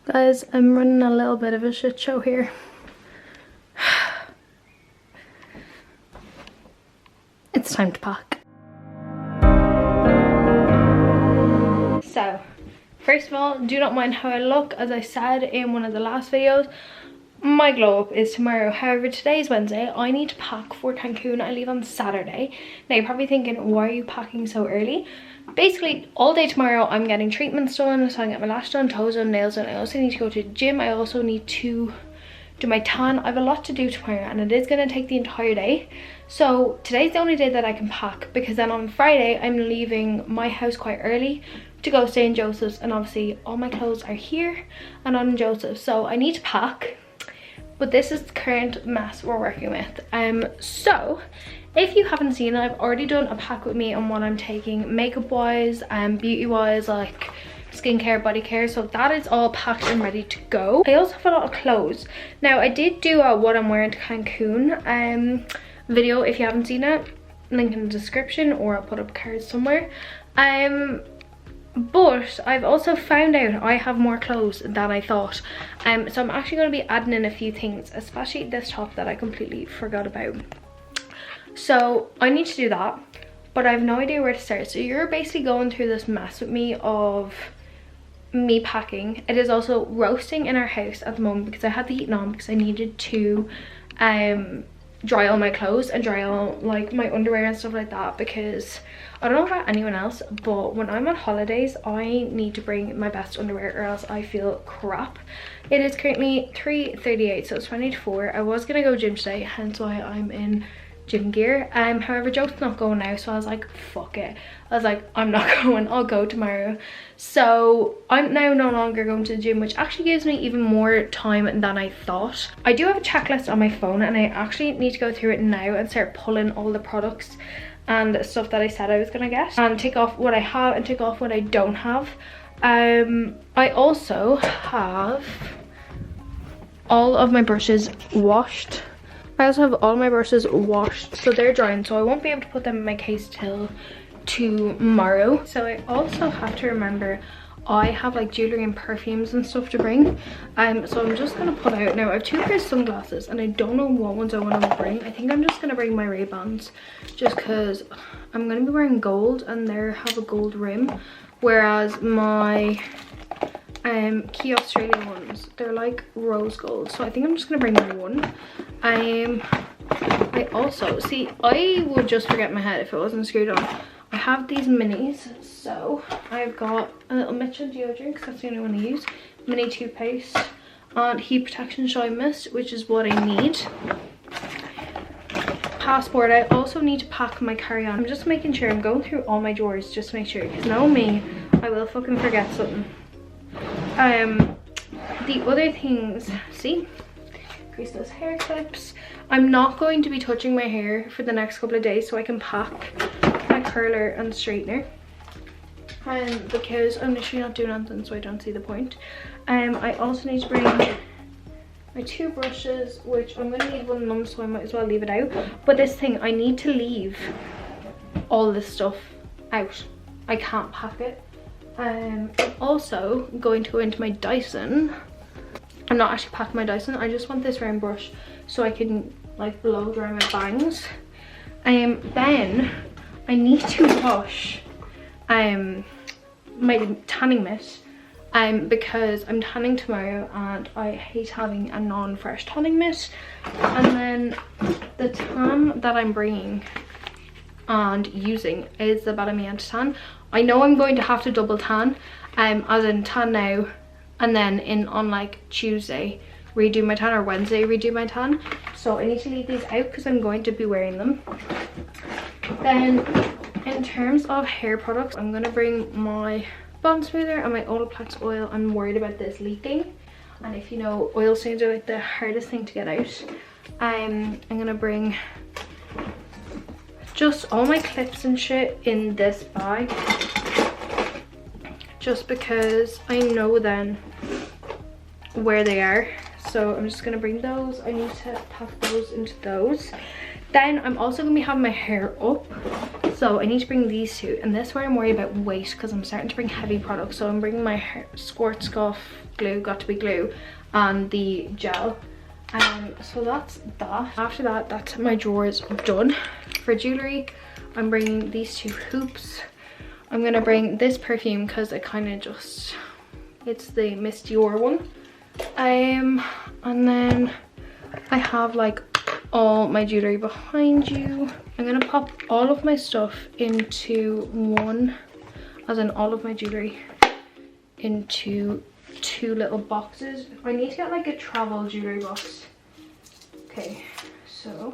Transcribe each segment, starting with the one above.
Guys, I'm running a little bit of a shit show here. It's time to pack. So, first of all, do not mind how I look. As I said in one of the last videos, my glow up is tomorrow. However, today is Wednesday. I need to pack for Cancun. I leave on Saturday. Now you're probably thinking, why are you packing so early? Basically, all day tomorrow I'm getting treatments done. So I get my lash done, toes done, nails done. I also need to go to the gym. I also need to do my tan. I have a lot to do tomorrow and it is going to take the entire day. So today's the only day that I can pack, because then on Friday I'm leaving my house quite early to go stay in Joseph's, and obviously all my clothes are here and not in Joseph's, so I need to pack. But this is the current mess we're working with. So if you haven't seen it, I've already done a pack with me on what I'm taking makeup wise and beauty wise, like skincare, body care. So that is all packed and ready to go. I also have a lot of clothes. Now I did do a what I'm wearing to Cancun video. If you haven't seen it, link in the description, or I'll put up cards somewhere. But I've also found out I have more clothes than I thought. So I'm actually going to be adding in a few things, especially this top that I completely forgot about. So I need to do that, but I have no idea where to start. So you're basically going through this mess with me of me packing. It is also roasting in our house at the moment because I had the heating on because I needed to dry all my clothes and dry all like my underwear and stuff like that, because I don't know about anyone else, but when I'm on holidays I need to bring my best underwear or else I feel crap. It is currently 3:38, so it's 20 to 4. I was gonna go gym today, hence why I'm in gym gear. However, Joe's not going now, so I was like, fuck it. I was like, I'm not going, I'll go tomorrow. So I'm now no longer going to the gym, which actually gives me even more time than I thought. I do have a checklist on my phone and I actually need to go through it now and start pulling all the products and stuff that I said I was gonna get, and take off what I have and take off what I don't have. I also have all of my brushes washed. I also have all my brushes washed, so they're drying, so I won't be able to put them in my case till tomorrow. So I also have to remember I have like jewelry and perfumes and stuff to bring. So I'm just gonna put out now. I have 2 pairs of sunglasses and I don't know what ones I want to bring. I think I'm just gonna bring my Ray-Bans, just because I'm gonna be wearing gold and they have a gold rim, whereas my Key Australia ones, they're like rose gold. So I think I'm just gonna bring one. I also see, I would just forget my head if it wasn't screwed on. I have these minis, so I've got a little Mitchell deodorant because that's the only one I use, mini toothpaste, and heat protection shine mist, which is what I need. Passport. I also need to pack my carry-on. I'm just making sure, I'm going through all my drawers just to make sure, because know me, I will fucking forget something. The other things, see, crease those hair clips. I'm not going to be touching my hair for the next couple of days so I can pack my curler and straightener, because I'm literally not doing anything, so I don't see the point. I also need to bring my 2 brushes, which I'm going to need one of them, so I might as well leave it out. But this thing, I need to leave all this stuff out. I can't pack it. I'm also going to go into my Dyson. I'm not actually packing my Dyson, I just want this round brush so I can like blow dry my bangs. Then I need to wash my tanning mist because I'm tanning tomorrow and I hate having a non-fresh tanning mist. And then the tan that I'm bringing and using is the Bellamy Anti-Tan. I know I'm going to have to double tan, as in tan now and then on like Tuesday redo my tan, or Wednesday redo my tan. So I need to leave these out because I'm going to be wearing them. Then in terms of hair products, I'm going to bring my bond smoother and my Olaplex oil. I'm worried about this leaking, and if you know, oil stains are like the hardest thing to get out. I'm going to bring just all my clips and shit in this bag, just because I know then where they are. So I'm just gonna bring those. I need to pack those into those. Then I'm also gonna be having my hair up, so I need to bring these two, and this is where I'm worried about weight because I'm starting to bring heavy products. So I'm bringing my hair, Squirt Scuff glue, got to be glue, and the gel. So that's that. After that, that's my drawers done. For jewelry, I'm bringing these two hoops. I'm gonna bring this perfume because it kind of just, it's the Miss Dior one. And then I have like all my jewelry behind you. I'm gonna pop all of my stuff into one, as in all of my jewelry into 2 little boxes. I need to get like a travel jewelry box. Okay, so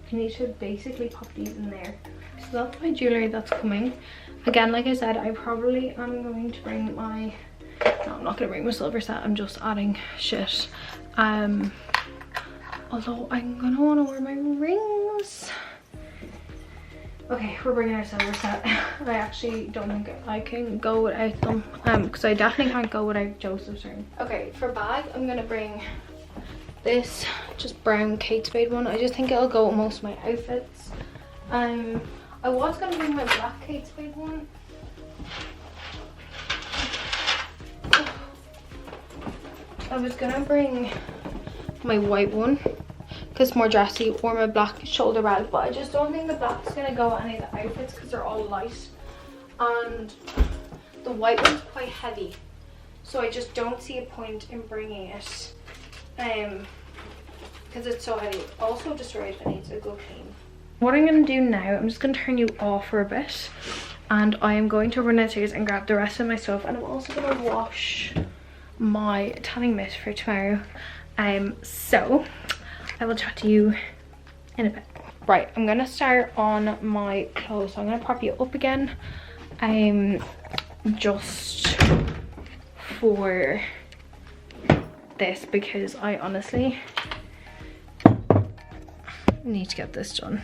you need to basically pop these in there. So that's my jewelry that's coming. Again, like I said, I probably am going to bring my, no, I'm not going to bring my silver set, I'm just adding shit. Although I'm going to want to wear my rings. Okay, we're bringing our silver set. I actually don't think I can go without them, because I definitely can't go without Joseph's ring. Okay, for bag, I'm going to bring this just brown Kate Spade one. I just think it'll go with most of my outfits. I was gonna bring my black Kate Spade one. I was gonna bring my white one because it's more dressy, or my black shoulder bag, but I just don't think the black's gonna go with any of the outfits because they're all light, and the white one's quite heavy, so I just don't see a point in bringing it. Because it's so heavy. Also destroyed, it needs a good clean. What I'm going to do now, I'm just going to turn you off for a bit, and I am going to run downstairs and grab the rest of my stuff, and I'm also going to wash my tanning mist for tomorrow. So I will chat to you in a bit. Right, I'm going to start on my clothes. So I'm going to prop you up again, just for this, because I honestly need to get this done.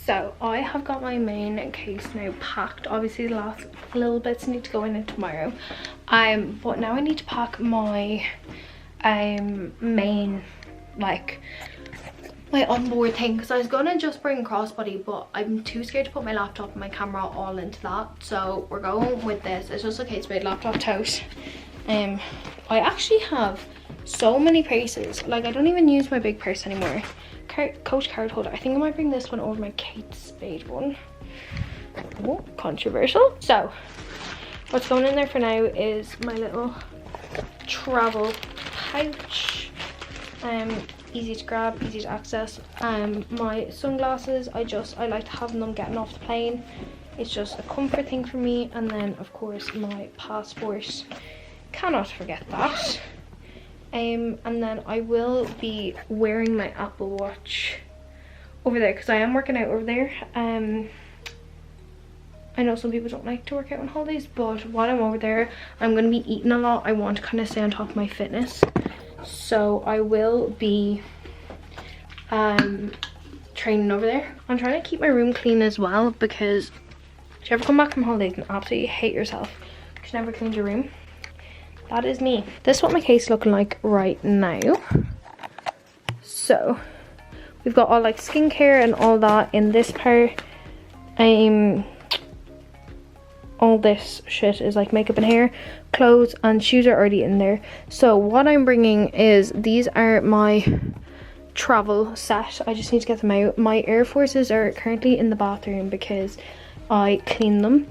So I have got my main case now packed. Obviously the last little bits need to go in it tomorrow, but now I need to pack my main, like my onboard thing, because I was gonna just bring crossbody, but I'm too scared to put my laptop and my camera all into that, so we're going with this. It's just a Kate Spade laptop tote. I actually have so many purses, like I don't even use my big purse anymore. Coach card holder, I think I might bring this one over my Kate Spade one. Oh, controversial. So what's going in there for now is my little travel pouch, easy to grab, easy to access. My sunglasses, I like to have them getting off the plane. It's just a comfort thing for me. And then of course my passport, cannot forget that. And then I will be wearing my Apple Watch over there because I am working out over there. I know some people don't like to work out on holidays, but while I'm over there, I'm going to be eating a lot. I want to kind of stay on top of my fitness. So I will be training over there. I'm trying to keep my room clean as well, because if you ever come back from holidays and absolutely hate yourself because you never cleaned your room, that is me. This is what my case is looking like right now. So we've got all like skincare and all that in this part. All this shit is like makeup and hair, clothes and shoes are already in there. So what I'm bringing is, these are my travel set. I just need to get them out. My Air Forces are currently in the bathroom because I cleaned them.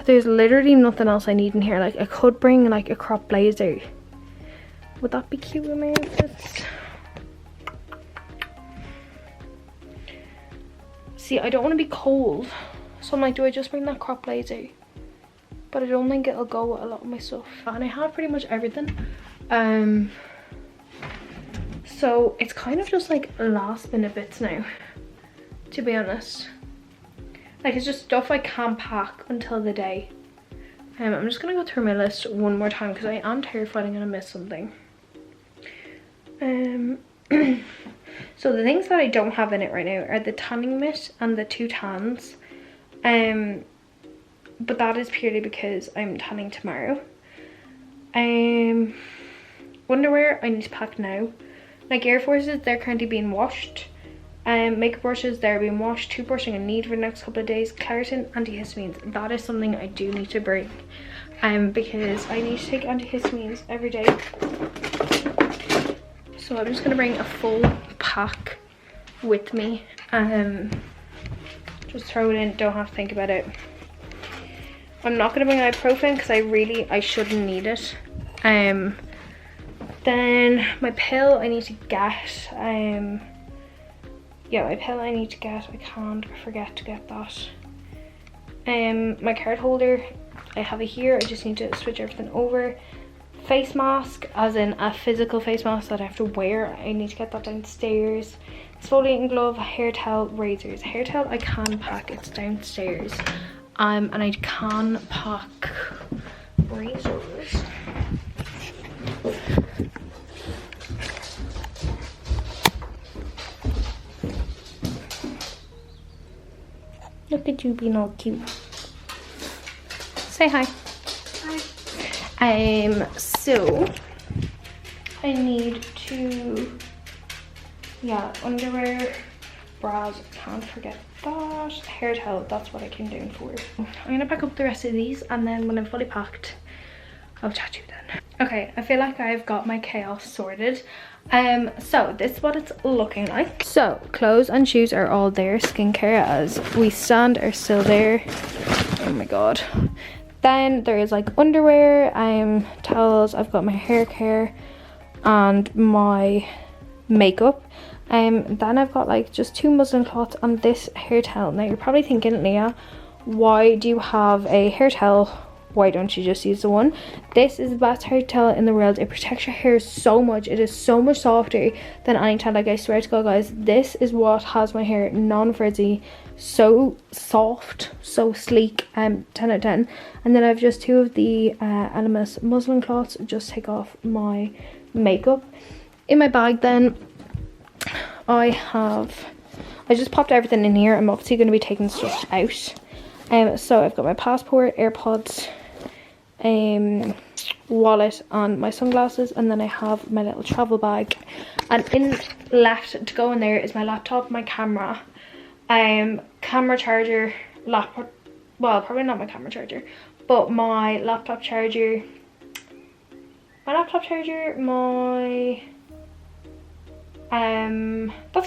There's literally nothing else I need in here. Like I could bring like a crop blazer. Would that be cute with my outfits? See, I don't want to be cold, so I'm like, do I just bring that crop blazer? But I don't think it'll go with a lot of my stuff, and I have pretty much everything. So it's kind of just like last minute bits now, to be honest. Like, it's just stuff I can't pack until the day. I'm just gonna go through my list one more time because I am terrified I'm gonna miss something. So the things that I don't have in it right now are the tanning mitt and the 2 tans. But that is purely because I'm tanning tomorrow. Underwear I need to pack now. Like, Air Forces, they're currently being washed. Makeup brushes, they're being washed. Toothbrushing I need for the next couple of days. Claritin, antihistamines, that is something I do need to bring. Because I need to take antihistamines every day. So I'm just gonna bring a full pack with me. Just throw it in, don't have to think about it. I'm not gonna bring ibuprofen because I shouldn't need it. Then my pill I need to get. Yeah, my pill I need to get. I can't forget to get that. My card holder, I have it here. I just need to switch everything over. Face mask, as in a physical face mask that I have to wear. I need to get that downstairs. Exfoliating glove, hair towel, razors. Hair towel I can pack, it's downstairs. And I can pack razors. Look at you being all cute. Say hi. Hi. So I need to, yeah, underwear, bras, can't forget that. Hair towel, that's what I came down for. I'm gonna pack up the rest of these, and then when I'm fully packed, I'll chat to you then. Okay, I feel like I've got my chaos sorted. So this is what it's looking like. So clothes and shoes are all there. Skincare as we stand are still there. Oh my god. Then there is like underwear, towels. I've got my hair care and my makeup. Then I've got like just 2 muslin cloths and this hair towel. Now you're probably thinking, Leah, why do you have a hair towel? Why don't you just use the one? This is the best hair towel in the world. It protects your hair so much. It is so much softer than any towel. Like, I swear to God, guys, this is what has my hair non-frizzy, so soft, so sleek. 10 out of 10. And then I have just 2 of the Elemis muslin cloths. Just take off my makeup. In my bag then, I just popped everything in here. I'm obviously going to be taking stuff out. So I've got my passport, AirPods, wallet and my sunglasses, and then I have my little travel bag, and in left to go in there is my laptop, my camera, camera charger, laptop, well, probably not my camera charger, but my laptop charger, that's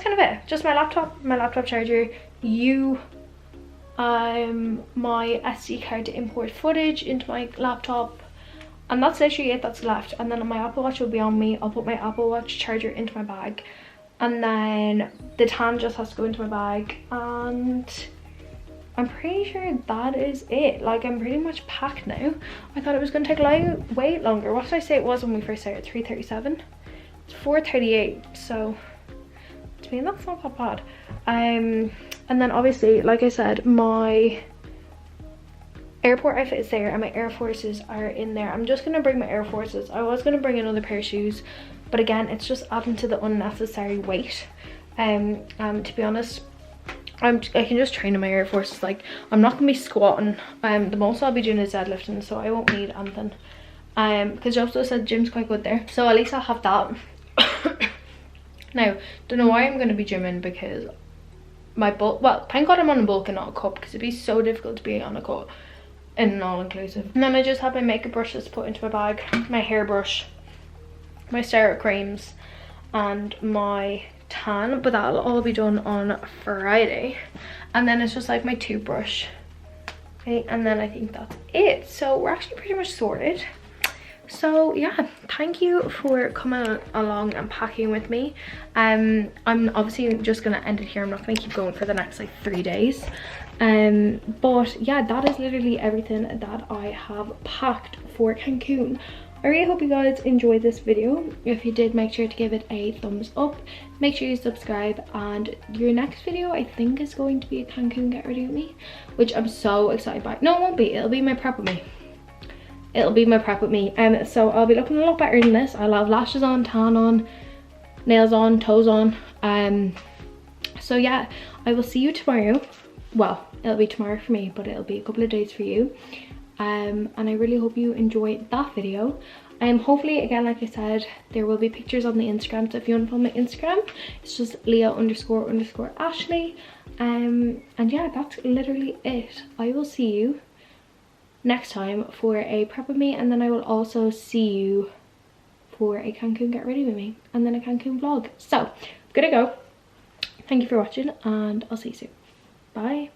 kind of it. Just my laptop charger, my SD card to import footage into my laptop, and that's literally it that's left. And then my Apple Watch will be on me. I'll put my Apple Watch charger into my bag, and then the tan just has to go into my bag, and I'm pretty sure that is it. Like, I'm pretty much packed now. I thought it was going to take way longer. What did I say it was when we first started? 3:37? It's 4:38, so to me that's not that bad. And then obviously, like I said, my airport outfit is there and my Air Forces are in there. I'm just going to bring my Air Forces. I was going to bring another pair of shoes, but again, it's just adding to the unnecessary weight. To be honest, I can just train in my Air Forces. Like, I'm not going to be squatting. The most I'll be doing is deadlifting, so I won't need anything. Because Joe said the gym's quite good there, so at least I'll have that. Now, don't know why I'm going to be gymming, because my bulk, well, thank God I'm on a bulk and not a cup, because it'd be so difficult to be on a cup in an all-inclusive. And then I just have my makeup brushes put into my bag, my hairbrush, my steroid creams, and my tan, but that'll all be done on Friday. And then it's just like my toothbrush. Okay, and then I think that's it. So we're actually pretty much sorted. So yeah, thank you for coming along and packing with me. I'm obviously just gonna end it here. I'm not gonna keep going for the next like 3 days. But yeah, that is literally everything that I have packed for Cancun. I really hope you guys enjoyed this video. If you did, make sure to give it a thumbs up, make sure you subscribe, and your next video I think is going to be a Cancun get ready with me, which I'm so excited by. No, it won't be, it'll be my prep with me. It'll be my prep with me. So I'll be looking a lot better than this. I'll have lashes on, tan on, nails on, toes on. So yeah, I will see you tomorrow. Well, it'll be tomorrow for me, but it'll be a couple of days for you. And I really hope you enjoyed that video. Hopefully, again, like I said, there will be pictures on the Instagram, so if you want to follow my Instagram, it's just Leah__Ashley. And yeah, that's literally it. I will see you next time for a prep with me, and then I will also see you for a Cancun get ready with me, and then a Cancun vlog. So I'm gonna go. Thank you for watching, and I'll see you soon. Bye.